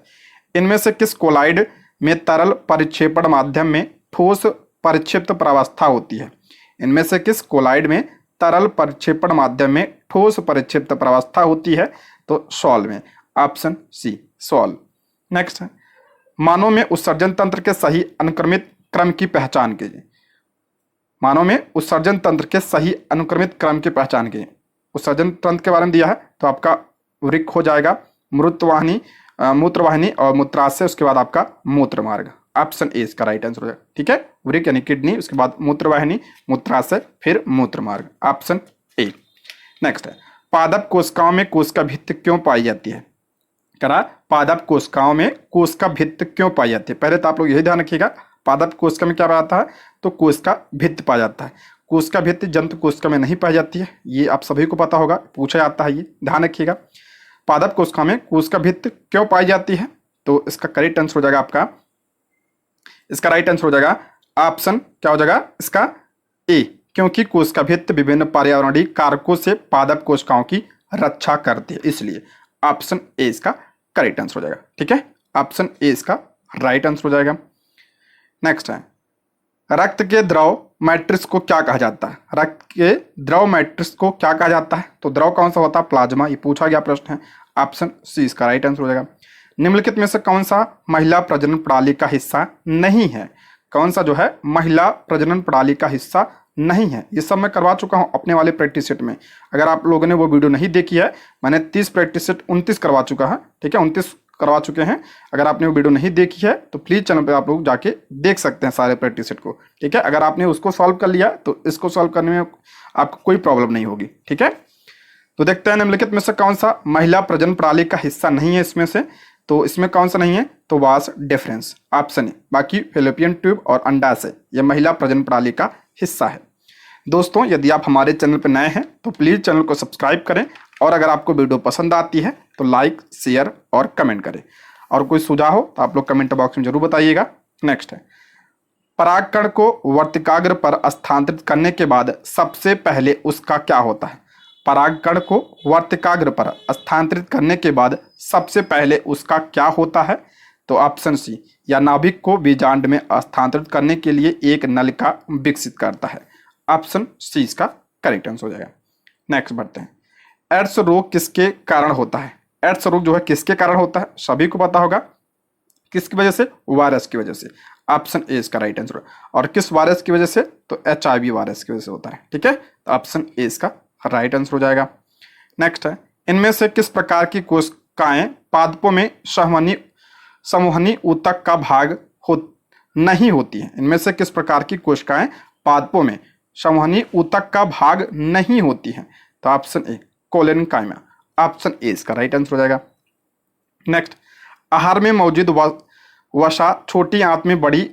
इनमें से किस कोलाइड में तरल परिक्षेपण माध्यम में ठोस परिक्षिप्त प्रावस्था होती है? इनमें से किस कोलाइड में तरल परिक्षेपण माध्यम में ठोस परिक्षिप्त प्रावस्था होती है? तो सॉल्व में, ऑप्शन सी, सॉल्व। नेक्स्ट है, मानव में उत्सर्जन तंत्र के सही अनुक्रमित क्रम की पहचान कीजिए। मानव में उत्सर्जन तंत्र के सही अनुक्रमित क्रम की पहचान कीजिए। उत्सर्जन तंत्र के बारे में दिया है, तो आपका वृक्क हो जाएगा, मूत्रवाहिनी, मूत्रवाहिनी और मूत्राशय, उसके बाद आपका मूत्र मार्ग। ऑप्शन ए इसका राइट आंसर हो जाएगा। ठीक है, वृक्क यानी किडनी, उसके बाद मूत्रवाहिनी, मूत्राशय, फिर मूत्र मार्ग, ऑप्शन ए। नेक्स्ट है, पादप कोशिकाओं में कोशिका भित्ति क्यों पाई जाती है? करा, पादप कोशिकाओं में कोशिका भित्ति क्यों पाई जाती है? पहले तो आप लोग यही ध्यान रखिएगा, पादप कोशिका में क्या पाया जाता है? तो कोशिका भित्ति पाया जाता है। कोशिका भित्ति जंतु कोशिका में नहीं पाई जाती है, ये आप सभी को पता होगा, पूछा जाता है, ये ध्यान रखिएगा। पादप कोशिका में कोशिका भित्ति क्यों पाई जाती है? तो इसका करेक्ट आंसर हो जाएगा आपका, इसका राइट आंसर हो जाएगा ऑप्शन क्या हो जाएगा इसका ए, क्योंकि कोशिका भित्ति विभिन्न पर्यावरणीय कारकों से पादप कोशिकाओं की रक्षा करती है, इसलिए ऑप्शन ए इसका करेक्ट आंसर हो जाएगा। ठीक है, ऑप्शन ए इसका राइट आंसर हो जाएगा। नेक्स्ट है, रक्त के द्रव मैट्रिक्स को क्या कहा जाता है? रक्त के द्रव मैट्रिक्स को क्या कहा जाता है? तो द्रव कौन सा होता है? प्लाज्मा, ये पूछा गया प्रश्न है, ऑप्शन सी इसका राइट आंसर हो जाएगा। निम्नलिखित में से कौन सा महिला प्रजनन प्रणाली का हिस्सा नहीं है? कौन सा जो है महिला प्रजनन प्रणाली का हिस्सा नहीं है। ये सब मैं करवा चुका हूँ अपने वाले प्रैक्टिस सेट में। अगर आप लोगों ने वो वीडियो नहीं देखी है, मैंने 30 प्रैक्टिस सेट 29 करवा चुका है, ठीक है, 29 करवा चुके हैं। अगर आपने वो वीडियो नहीं देखी है तो प्लीज़ चैनल पे आप लोग जाके देख सकते हैं सारे प्रैक्टिस सेट को, ठीक है। अगर आपने उसको सॉल्व कर लिया तो इसको सॉल्व करने में आपको कोई प्रॉब्लम नहीं होगी, ठीक है। तो देखते हैं निम्नलिखित में से कौन सा महिला प्रजनन प्रणाली का हिस्सा नहीं है इसमें से। तो इसमें कौन सा नहीं है, तो वास डिफरेंस, ऑप्शन ए। बाकी फेलोपियन ट्यूब और अंडाशय यह महिला प्रजनन प्रणाली का हिस्सा है। दोस्तों, यदि आप हमारे चैनल पर नए हैं तो प्लीज़ चैनल को सब्सक्राइब करें, और अगर आपको वीडियो पसंद आती है तो लाइक, शेयर और कमेंट करें। और कोई सुझाव हो तो आप लोग कमेंट बॉक्स में जरूर बताइएगा। नेक्स्ट है, परागकण को वर्तिकाग्र पर स्थानांतरित करने के बाद सबसे पहले उसका क्या होता है। परागकण को वर्तिकाग्र पर स्थानांतरित करने के बाद सबसे पहले उसका क्या होता है, तो ऑप्शन सी, या नाभिक को बीजांड में स्थानांतरित करने के लिए एक नलिका विकसित करता है। ऑप्शन सी इसका करेक्ट आंसर हो जाएगा। नेक्स्ट बढ़ते हैं, एड्स रोग किसके कारण होता है। एड्स रोग जो है किसके कारण होता है, सभी को पता होगा। किसकी वजह से, वायरस की वजह से। ऑप्शन ए इसका राइट आंसर। और किस वायरस की वजह से, तो HIV वायरस की वजह से होता है, ठीक है। तो ऑप्शन ए इसका राइट आंसर हो जाएगा। नेक्स्ट है, इनमें से किस प्रकार की कोशिकाएं पादपों में संवहनी ऊतक का भाग नहीं होती हैं। इनमें से किस प्रकार की कोशिकाएं पादपों में संवहनी ऊतक का भाग नहीं होती हैं, तो option A collenchyma. Option A इसका राइट आंसर हो जाएगा। नेक्स्ट, आहार में मौजूद वसा छोटी आंत में बड़ी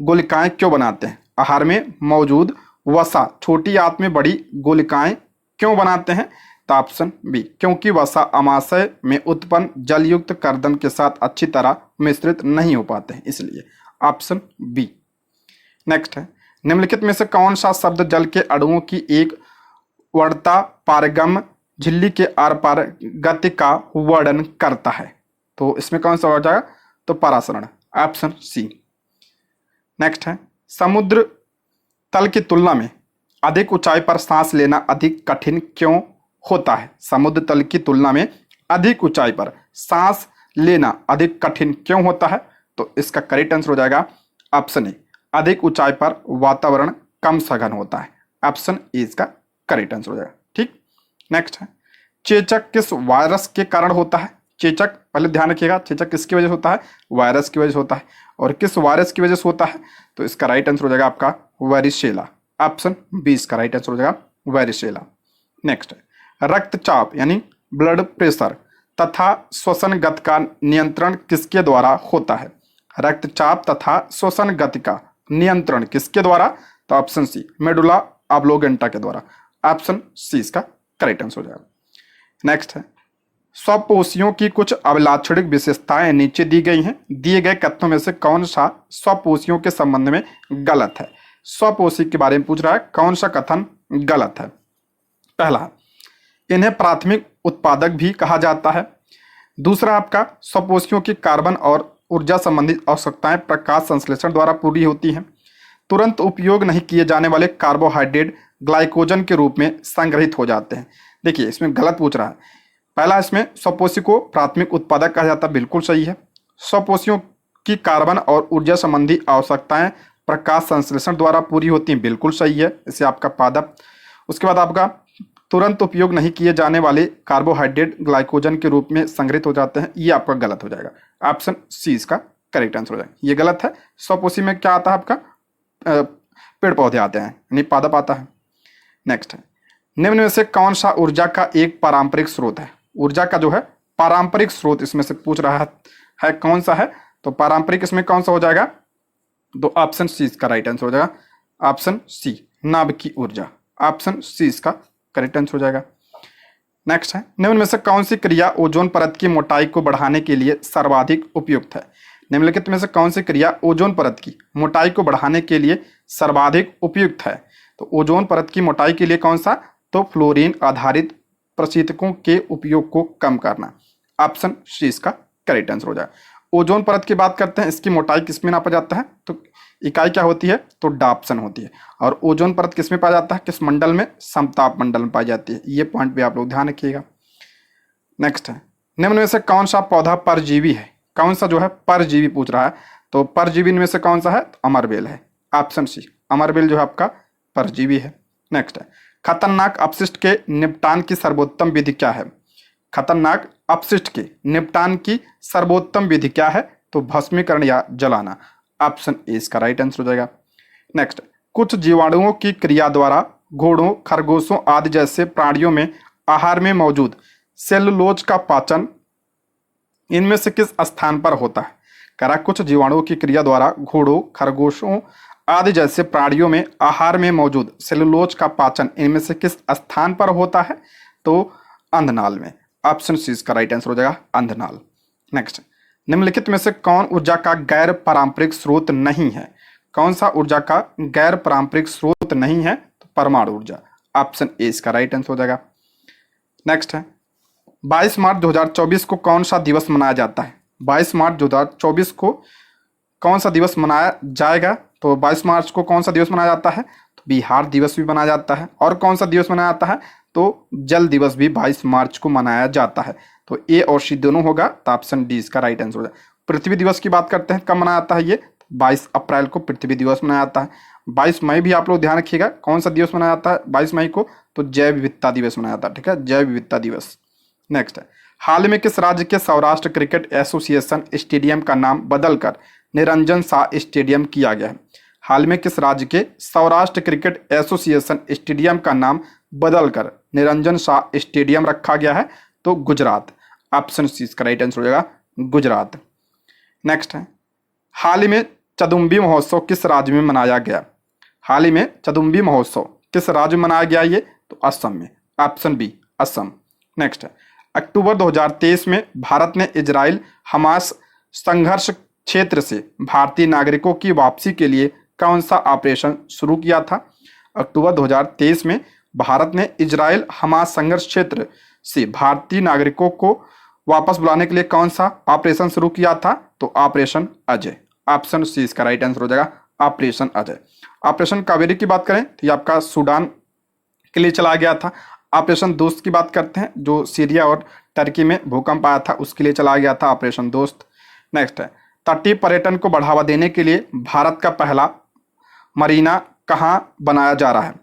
गोलिकाएं क्यों बनाते हैं। आहार में मौजूद वसा छोटी आंत में बड़ी गोलिकाएं क्यों बनाते हैं, तो ऑप्शन बी, क्योंकि वसा अमाशय में उत्पन्न जलयुक्त कर्दन के साथ अच्छी तरह मिश्रित नहीं हो पाते हैं, इसलिए। Option B. नेक्स्ट है, निम्नलिखित में से कौन सा शब्द जल के अणुओं की एक वर्णता पारगम्य झिल्ली के आर पार गति का वर्णन करता है। तो इसमें कौन सा हो जाएगा, तो परासरण। Option C. नेक्स्ट है, समुद्र तल की तुलना में अधिक ऊंचाई पर सांस लेना अधिक कठिन क्यों होता है। समुद्र तल की तुलना में अधिक ऊंचाई पर सांस लेना अधिक कठिन क्यों होता है, तो इसका करेक्ट आंसर हो जाएगा ऑप्शन ए, अधिक ऊंचाई पर वातावरण कम सघन होता है। ऑप्शन ए इसका करेक्ट आंसर हो जाएगा, ठीक। नेक्स्ट है, चेचक किस वायरस के कारण होता है। चेचक पहले ध्यान रखिएगा, चेचक किसकी वजह से होता है, वायरस की वजह से होता है। और किस वायरस की वजह से होता है, तो इसका राइट आंसर हो जाएगा आपका वारिशेला। ऑप्शन बी इसका राइट आंसर हो जाएगा वारिशेला। नेक्स्ट है, रक्तचाप यानी ब्लड प्रेशर तथा श्वसन गति का नियंत्रण किसके द्वारा होता है। रक्तचाप तथा श्वसन गति का नियंत्रण किसके द्वारा, तो ऑप्शन सी, मेडुला ऑब्लोगेंटा के द्वारा। ऑप्शन सी इसका करेक्ट आंसर हो जाएगा। नेक्स्ट है, स्वपोषियों की कुछ अभिलाक्षणिक विशेषताएं नीचे दी गई हैं। दिए गए कथनों में से कौन सा स्वपोषियों के संबंध में गलत है। स्वपोषी के बारे में पूछ रहा है, कौन सा कथन गलत है। पहला, इन्हें प्राथमिक उत्पादक भी कहा जाता है। दूसरा आपका, स्वपोषियों की कार्बन और ऊर्जा संबंधित आवश्यकताएं प्रकाश संश्लेषण द्वारा पूरी होती हैं। तुरंत उपयोग नहीं किए जाने वाले कार्बोहाइड्रेट ग्लाइकोजन के रूप में संग्रहित हो जाते हैं। देखिए इसमें गलत पूछ रहा है। पहला, इसमें स्वपोषी को प्राथमिक उत्पादक कहा जाता है, बिल्कुल सही है। स्वपोषियों की कार्बन और ऊर्जा संबंधी आवश्यकताएं प्रकाश संश्लेषण द्वारा पूरी होती हैं, बिल्कुल सही है, इसे आपका पादप। उसके बाद आपका, तुरंत उपयोग नहीं किए जाने वाले कार्बोहाइड्रेट ग्लाइकोजन के रूप में संग्रहित हो जाते हैं, ये आपका गलत हो जाएगा। ऑप्शन सी इसका करेक्ट आंसर हो जाएगा, ये गलत है। स्वपोषी में क्या आता है आपका, पेड़ पौधे आते हैं, यानी पादप आता है। नेक्स्ट है, निम्न में से कौन सा ऊर्जा का एक पारंपरिक स्रोत है। ऊर्जा का जो है पारंपरिक स्रोत इसमें से पूछ रहा है कौन सा है, तो पारंपरिक इसमें कौन सा हो जाएगा, तो ऑप्शन सी इसका राइट आंसर हो जाएगा। ऑप्शन सी, नाभिकीय ऊर्जा। ऑप्शन सी इसका करेक्ट आंसर हो जाएगा। नेक्स्ट है, निम्न में से कौन सी क्रिया ओजोन परत की मोटाई को बढ़ाने के लिए सर्वाधिक उपयुक्त है। निम्नलिखित में से कौन सी क्रिया ओजोन परत की मोटाई को बढ़ाने के लिए सर्वाधिक उपयुक्त है। तो ओजोन परत की मोटाई के लिए कौन सा, तो फ्लोरीन आधारित प्रशीतकों के उपयोग को कम करना। ऑप्शन सी इसका करेक्ट आंसर हो जाएगा। ओजोन परत की बात करते हैं, इसकी मोटाई किस में नापा जाता है, तो इकाई क्या होती है, तो डाप्सन होती है। और ओजोन परत किस में पाया जाता है, किस मंडल में, समताप मंडल में पाई जाती है। ये पॉइंट भी आप लोग ध्यान रखिएगा। नेक्स्ट है, निम्न में से कौन सा पौधा परजीवी है। कौन सा जो है परजीवी पूछ रहा है, तो परजीवी इनमें से कौन सा है? तो अमरबेल है, ऑप्शन सी, अमरबेल जो है आपका परजीवी है। नेक्स्ट है, खतरनाक अपशिष्ट के निपटान की सर्वोत्तम विधि क्या है? खतरनाक अपशिष्ट के निपटान की सर्वोत्तम विधि क्या है? तो भस्मीकरण या जलाना, ऑप्शन ए इसका राइट आंसर हो जाएगा। नेक्स्ट, कुछ जीवाणुओं की क्रिया द्वारा घोड़ों, खरगोशों आदि जैसे प्राणियों में आहार में मौजूद सेलुलोज का पाचन इनमें से किस स्थान पर होता है? कह रहा कुछ जीवाणुओं की क्रिया द्वारा घोड़ों, खरगोशों आदि जैसे प्राणियों में आहार में मौजूद सेलुलोज का पाचन इनमें से किस स्थान पर होता है? तो अंधनाल में, ऑप्शन सी इसका राइट आंसर हो जाएगा, अंधनाल। नेक्स्ट, निम्नलिखित में से कौन ऊर्जा का गैर पारंपरिक स्रोत नहीं है? कौन सा ऊर्जा का गैर पारंपरिक स्रोत नहीं है? तो परमाणु ऊर्जा, ऑप्शन ए इसका राइट आंसर हो जाएगा। नेक्स्ट है, 22 मार्च 2024 को कौन सा दिवस मनाया जाता है? 22 मार्च 2024 को कौन सा दिवस मनाया जाएगा? तो 22 मार्च को कौन सा दिवस मनाया जाता है? तो बिहार दिवस भी मनाया जाता है। और कौन सा दिवस मनाया जाता है? तो जल दिवस भी 22 मार्च को मनाया जाता है। तो ए और सी दोनों होगा, तो ऑप्शन डी इसका राइट आंसर हो जाएगा। पृथ्वी दिवस की बात करते हैं, कब मनाया जाता है ये? 22 अप्रैल को पृथ्वी दिवस मनाया जाता है। 22 मई भी आप लोग ध्यान रखिएगा, कौन सा दिवस मनाया जाता है 22 मई को? तो जैव विविधता दिवस मनाया जाता है, ठीक है, जैव विविधता दिवस। नेक्स्ट है, हाल में किस राज्य के सौराष्ट्र क्रिकेट एसोसिएशन स्टेडियम का नाम बदलकर निरंजन शाह स्टेडियम किया गया है? हाल में किस राज्य के सौराष्ट्र क्रिकेट एसोसिएशन स्टेडियम का नाम बदलकर निरंजन शाह स्टेडियम रखा गया है? तो गुजरात, ऑप्शन सी इसका राइट आंसर हो जाएगा, गुजरात। नेक्स्ट है, हाल ही में चदुम्बी महोत्सव किस राज्य में मनाया गया? हाल ही में चदुम्बी महोत्सव किस राज्य में मनाया गया ये? तो असम में, ऑप्शन बी असम। नेक्स्ट है, अक्टूबर 2023 में भारत ने इजराइल हमास संघर्ष क्षेत्र से भारतीय नागरिकों की वापसी के लिए कौन सा ऑपरेशन शुरू किया था? अक्टूबर 2023 में भारत ने इजराइल हमास संघर्ष क्षेत्र से भारतीय नागरिकों को वापस बुलाने के लिए कौन सा ऑपरेशन शुरू किया था? तो ऑपरेशन अजय, ऑप्शन सी इसका राइट आंसर हो जाएगा, ऑपरेशन अजय। ऑपरेशन कावेरी की बात करें तो ये आपका सूडान के लिए चला गया था। ऑपरेशन दोस्त की बात करते हैं, जो सीरिया और टर्की में भूकंप आया था उसके लिए चला गया था ऑपरेशन दोस्त। नेक्स्ट है, तटीय पर्यटन को बढ़ावा देने के लिए भारत का पहला मरीना कहाँ बनाया जा रहा है?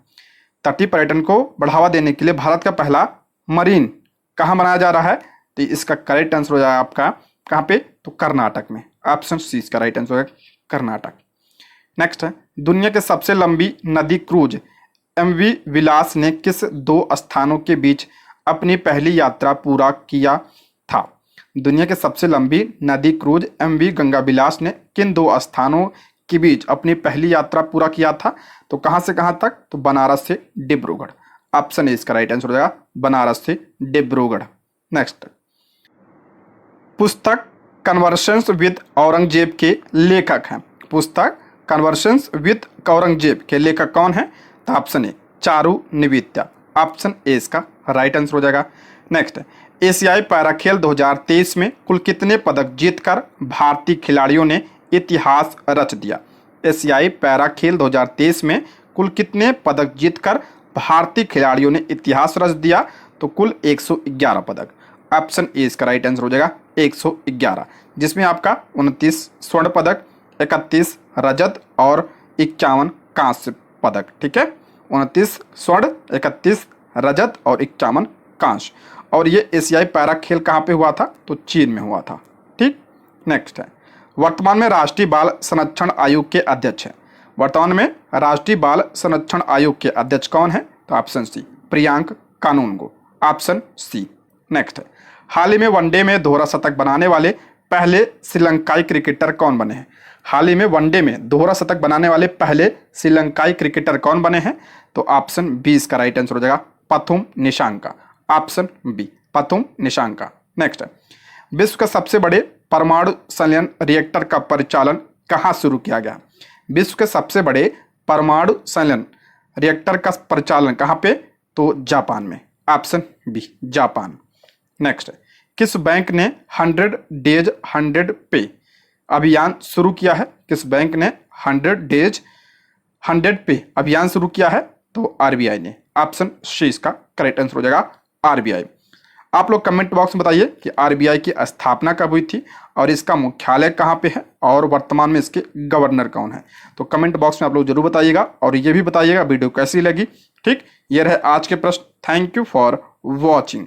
तटीय पर्यटन को बढ़ावा देने के लिए भारत का पहला मरीन कहाँ बनाया जा रहा है? तो इसका करेक्ट आंसर हो जाएगा आपका कहाँ पे? तो कर्नाटक में, ऑप्शन सी इसका राइट आंसर है, कर्नाटक। नेक्स्ट है, दुनिया के सबसे लंबी नदी क्रूज एमवी विलास ने किस दो स्थानों के बीच अपनी पहली यात्रा पूरा किया था? दुनिया के सबसे लंबी नदी क्रूज एमवी गंगा विलास ने किन दो स्थानों के बीच अपनी पहली यात्रा पूरा किया था? तो कहां से कहां तक? तो बनारस से डिब्रूगढ़, ऑप्शन ए इसका राइट आंसर हो जाएगा, बनारस से डिब्रूगढ़। नेक्स्ट, पुस्तक कन्वर्सेंस विद औरंगजेब के लेखक हैं। पुस्तक कन्वर्सेंस विद औरंगजेब के लेखक कौन है? तो option A Charu Nivedita, option A इसका राइट आंसर हो जाएगा। नेक्स्ट, एशियाई पैरा खेल 2023 में कुल कितने पदक जीतकर भारतीय खिलाड़ियों ने इतिहास रच दिया? एशियाई पैरा खेल 2023 में कुल कितने पदक जीतकर भारतीय खिलाड़ियों ने इतिहास रच दिया? तो कुल 111 पदक, ऑप्शन ए इसका राइट आंसर हो जाएगा 111, जिसमें आपका 29 स्वर्ण पदक, 31 रजत और 51 कांस्य पदक, ठीक है, 29 स्वर्ण, 31 रजत और 51 कांस्य। और ये एशियाई पैरा खेल कहाँ पे हुआ था? तो चीन में हुआ था, ठीक। नेक्स्ट है, वर्तमान में राष्ट्रीय बाल संरक्षण आयोग के अध्यक्ष हैं। वर्तमान में राष्ट्रीय बाल संरक्षण आयोग के अध्यक्ष कौन है? तो ऑप्शन सी प्रियांक कानूनगो, ऑप्शन सी। नेक्स्ट है, हाल ही में वनडे में दोहरा शतक बनाने वाले पहले श्रीलंकाई क्रिकेटर कौन बने हैं? हाल ही में वनडे में दोहरा शतक बनाने वाले पहले श्रीलंकाई क्रिकेटर कौन बने हैं? तो ऑप्शन बी इसका राइट आंसर हो जाएगा, Pathum Nissanka, option B Pathum Nissanka. Next है, विश्व का सबसे बड़े परमाणु संयंत्र रिएक्टर का परिचालन कहाँ शुरू किया गया? विश्व के सबसे बड़े परमाणु संयंत्र रिएक्टर का परिचालन कहाँ पे? तो जापान में, ऑप्शन बी जापान। नेक्स्ट है, किस बैंक ने 100 डेज 100 पे अभियान शुरू किया है? किस बैंक ने 100 डेज 100 पे अभियान शुरू किया है? तो आरबीआई ने, ऑप्शन सी इसका करेक्ट आंसर हो जाएगा, आरबीआई। आप लोग कमेंट बॉक्स में बताइए कि आरबीआई की स्थापना कब हुई थी और इसका मुख्यालय कहाँ पे है और वर्तमान में इसके गवर्नर कौन है? तो कमेंट बॉक्स में आप लोग जरूर बताइएगा और ये भी बताइएगा वीडियो कैसी लगी। ठीक, ये रहे आज के प्रश्न। Thank you for watching.